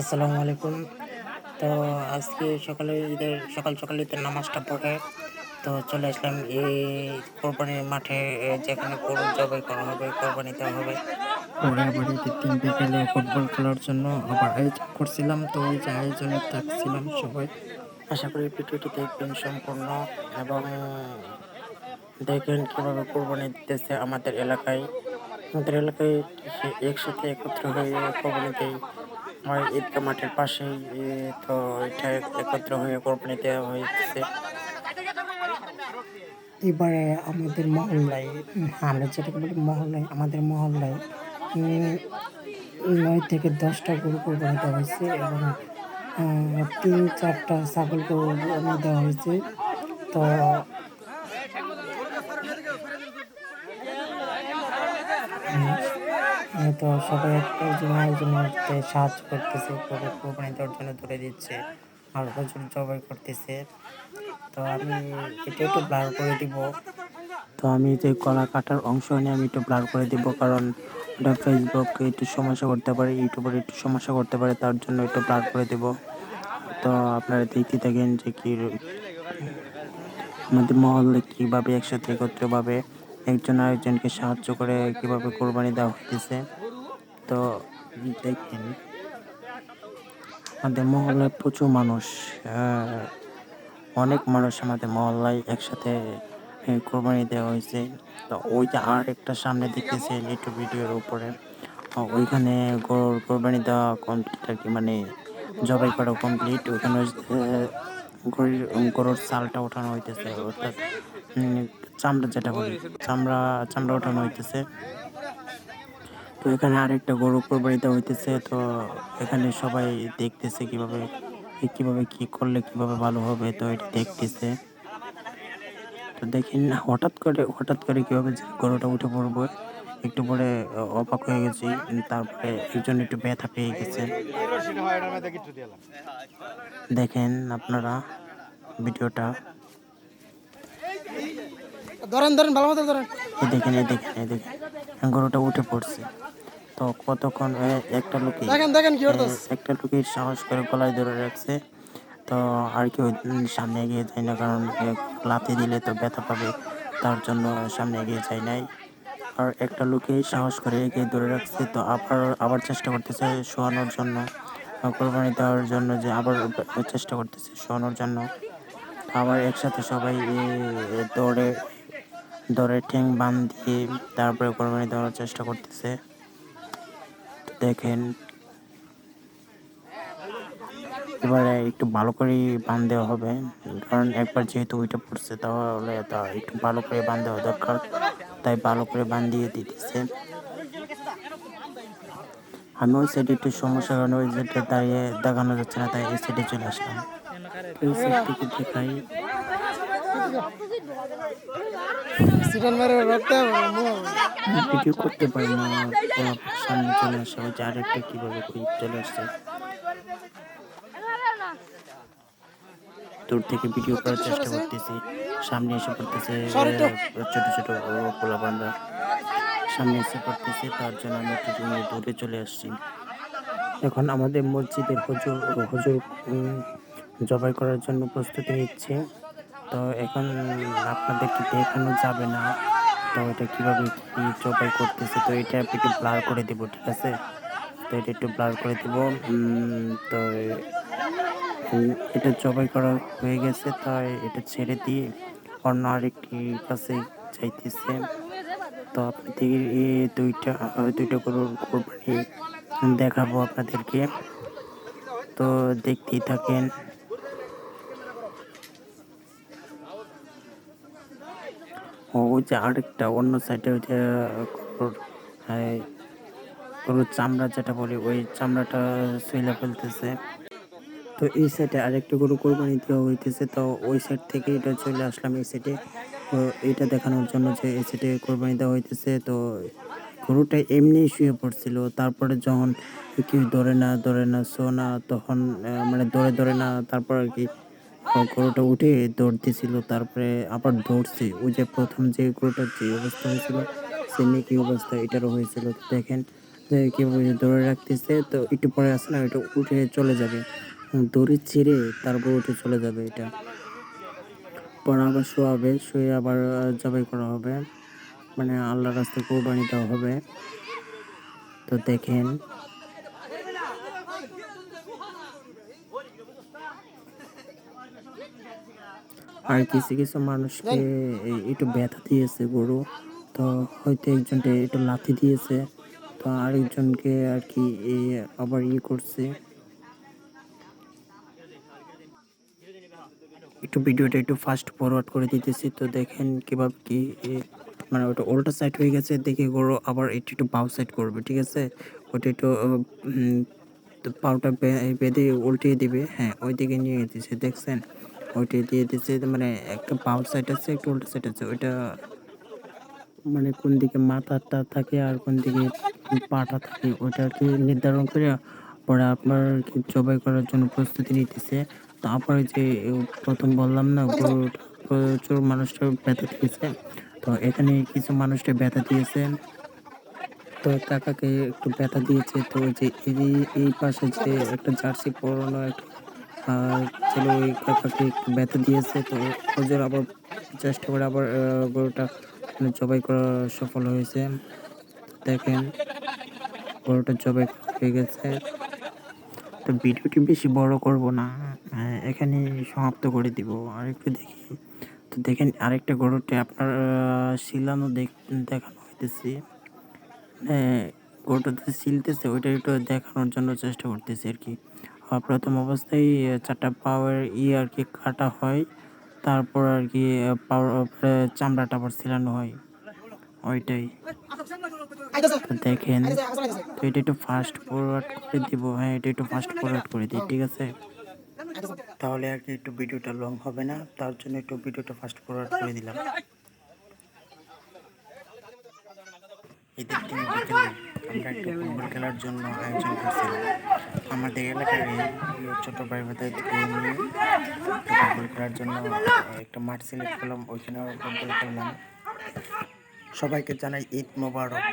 আসসালামু আলাইকুম। তো আজকে সকাল সকাল ঈদের নামাজটা পড়ে তো চলে আসলাম এই কোরবানির মাঠে, যেখানে গরু জবাই করা হবে, কোরবানি দেওয়া হবে। পরে আবার ঈদের দিন বিকেলে ফুটবল খেলার জন্য আবার আয়োজন করছিলাম। তো ওই যে আয়োজনে থাকছিলাম সবাই। আশা করি ভিডিওটি দেখবেন সম্পূর্ণ এবং দেখবেন কিভাবে কোরবানি দিতেছে আমাদের এলাকায়। আমাদের এলাকায় একসাথে একত্র হয়ে কোরবানি দেয়। আমার ঈদগাহ মাঠের পাশেই তো এটা একত্র হয়ে কোরবানি দেওয়া হয়েছে। এবারে আমাদের মহল্লায়, আমরা যেটাকে বলি মহল্লায়, আমাদের মহল্লায় ৯ থেকে ১০টা গরু কোরবানি দেওয়া হয়েছে এবং ৩-৪টা ছাগল কোরবানি দেওয়া হয়েছে। তো সবাই একজন আরেকজনের সাহায্য করতেছে, গরু কোরবানি দেওয়ার জন্য ধরে দিচ্ছে আর হুজুর জবাই করতেছে। তো আমি এটা একটু ব্লার করে দিব। তো আমি যে গলা কাটার অংশ নিয়ে আমি একটু ব্লার করে দিব, কারণ ওটা ফেসবুকে একটু সমস্যা করতে পারে, ইউটিউবে একটু সমস্যা করতে পারে, তার জন্য একটু ব্লার করে দেব। তো আপনারা দেখতে থাকেন যে কি আমাদের মহল্লে কিভাবে একসাথে একত্রভাবে একজন আরেকজনকে সাহায্য করে কিভাবে কোরবানি দেওয়া হইতেছে। তো দেখেন আমাদের মহল্লায় প্রচুর মানুষ, অনেক মানুষ আমাদের মহল্লায় একসাথে কোরবানি দেওয়া হয়েছে। তো ওই যে আর একটা সামনে দেখতেছেন একটু ভিডিওর উপরে, ওইখানে গরুর কোরবানি দেওয়া কমপ্লিট আর কি, মানে জবাই করা কমপ্লিট। ওইখানে গরুর চালটা ওঠানো হইতেছে, অর্থাৎ চামড়া যেটা বলি, চামড়া ওঠানো হইতেছে। তো এখানে আরেকটা গরু কোরবানি দেওয়া হইতেছে। তো এখানে সবাই দেখতেছে কিভাবে কিভাবে কি করলে কিভাবে ভালো হবে, তো এটা দেখতেছে। তো দেখেন হঠাৎ করে কিভাবে যে গরুটা উঠে পড়বো, একটু পরে অবাক হয়ে গেছি। তারপরে একজন একটু ব্যথা পেয়ে গেছে। দেখেন আপনারা ভিডিওটা, ধরেন ভালো মতো ধরেন। এই দেখেন গরুটা উঠে পড়ছে। তো কতক্ষণ দেখেন কি করতেছ। একটা লোকের সাহস করে গলায় ধরে রাখছে। তো আর কেউ সামনে এগিয়ে যায় না, কারণ লাথি দিলে তো ব্যথা পাবে, তার জন্য সামনে এগিয়ে যায় নাই। আর একটা লোকেই সাহস করে এগিয়ে ধরে রাখছে। তো আবার চেষ্টা করতেছে শোয়ানোর জন্য, কোরবানি দেওয়ার জন্য, যে আবার চেষ্টা করতেছে শোয়ানোর জন্য। আবার একসাথে সবাই দৌড়ে দৌড়ে ঠ্যাং বান দিয়ে তারপরে কোরবানি দেওয়ার চেষ্টা করতেছে। দেখেন এবারে একটু ভালো করে বান দেওয়া হবে, কারণ একবার যেহেতু ওইটা পড়ছে, তাহলে তা একটু ভালো করে বান দেওয়া দরকার, তাই ভালো করে বান দিয়ে দিতেছে। আমি ওই সাইডে একটু সমস্যার কারণে ওই সাইডে দাঁড়িয়ে দেখানো যাচ্ছে না, তাই এই সাইডে চলে আসলাম। এই সাইড থেকে দেখাই। ভিডিও করতে পারি না, সামনে চলে আসে। ওই যে আরেকটা কিভাবে চলে আসছে, দূর থেকে ভিডিও করার চেষ্টা করতেছি, সামনে এসে পড়তেছে ছোট ছোট পোলাপানরা সামনে এসে পড়তেছে, তার জন্য আমি একটু দূরে চলে আসছি। এখন আমাদের মসজিদের হুজুর জবাই করার জন্য প্রস্তুতি নিচ্ছে। তো এখন আপনাদেরকে দেখানো যাবে না, তো এটা কিভাবে কি জবাই করতেছে, তো এটা একটু ব্লার করে দিব, ঠিক আছে? তো এটা একটু ব্লার করে দিব। তো এটা জবাই করা হয়ে গেছে, তাই এটা ছেড়ে দিয়ে অন্য আরেকটি কাছে চাইতেছে। তো আপনাদের এই দুইটা গরুর কোরবানি দেখাবো আপনাদেরকে, তো দেখতেই থাকেন। ওই যে আরেকটা অন্য সাইডে ওই যে গরুর হ্যাঁ, গরুর চামড়া যেটা বলি, ওই চামড়াটা ছুঁইলা ফেলতেছে। তো এই সাইডে আরেকটা গরু কোরবানি দেওয়া হইতেছে, তো ওই সাইড থেকে এটা চলে আসলাম এই সাইডে। তো এটা দেখানোর জন্য যে এই সাইডে কোরবানি দেওয়া হইতেছে। তো গরুটা এমনি শুয়ে পড়ছিল, তারপরে যখন কেউ ধরে না শো না, তখন মানে ধরে না, তারপর আর কি গরুটা উঠে দৌড় দিছিল, তারপরে আবার দৌড়ছে। ওই যে প্রথম যে গরুটার যে অবস্থা হয়েছিল, সেম একই অবস্থা এটারও হয়েছিল। তো দেখেন যে কীভাবে ধরে রাখতেছে, তো একটু পরে আসে না এটা উঠে চলে যাবে, দড়ি ছিঁড়ে তারপর উঠে চলে যাবে এটা। পরে আবার শোয়াবে, শুয়ে আবার জবাই করা হবে, মানে আল্লাহর রাস্তায় কোরবানি দেওয়া হবে। তো দেখেন আর কিছু কিছু মানুষকে একটু ব্যথা দিয়েছে গরু, তো হয়তো একজনকে একটু লাথি দিয়েছে, তো আরেকজনকে আর কি আবার করছে। একটু ভিডিওটা একটু ফাস্ট ফরওয়ার্ড করে দিতেছি, তো দেখেন কিভাবে কি মানে ওটা উল্টা সাইড হয়ে গেছে, দেখে গরু আবার একটু একটু বাউ সাইড করবে, ঠিক আছে। ওটা একটু তো পাউটা বেঁধে উল্টিয়ে দিবে, হ্যাঁ ওই দিকে নিয়ে দিচ্ছে দেখছেন, ওইটা দিয়ে দিচ্ছে, মানে একটা বাউ সাইড আছে একটা উল্টা সাইড আছে, ওইটা মানে কোন দিকে মাথাটা থাকে আর কোন দিকে পাটা থাকে ওইটা আর কি নির্ধারণ করে পরে আপনার আর কি জবাই করার জন্য প্রস্তুতি নিতেছে। তারপরে যে প্রথম বললাম না গরুটা প্রচুর মানুষটা ব্যথা দিয়েছে, তো এখানে কিছু মানুষটা ব্যথা দিয়েছে, তো কাকাকে একটু ব্যথা দিয়েছে, তো ওই যে এই পাশে যে একটা জার্সি পরানো একটা ছেলে ওই কাকাকে একটু ব্যথা দিয়েছে, তো ওদের আবার চেষ্টা করে আবার গরুটা মানে জবাই করা সফল হয়েছে। দেখেন গরুটা জবাই করা হয়ে গেছে। তো ভিডিওটি বেশি বড় করব না, এখানে সমাপ্ত করে দিব। আর একটু দেখি, তো দেখেন আরেকটা গরুটি আপনার শিলানো দেখানো হইতেছে, হ্যাঁ গরুটাতে সিলতেছে ওইটা একটু দেখানোর জন্য চেষ্টা করতেছি আর কি। প্রথম অবস্থায় 4টা পাওয়ার আর কি কাটা হয়, তারপর আর কি পাওয়ার চামড়াটা আবার ছিলানো হয় ওইটাই। তো দেখেন, তো এটা একটু ফাস্ট ফরওয়ার্ড করে দিব, হ্যাঁ এটা একটু ফাস্ট ফরওয়ার্ড করে দিই, ঠিক আছে। তাহলে আর কি একটু ভিডিওটা লং হবে না, তার জন্য একটু ভিডিওটা ফাস্ট ফরওয়ার্ড করে দিলাম। ঈদের দিন বিকেলে আমরা একটু ফুটবল খেলার জন্য আয়োজন করছিলাম। আমাদের এলাকার এই ছোটো ভাই ভাইদের নিয়ে ফুটবল খেলার জন্য একটা মাঠ সিলেক্ট করলাম, ওইখানে ফুটবল খেললাম। সবাইকে জানাই ঈদ মোবারক।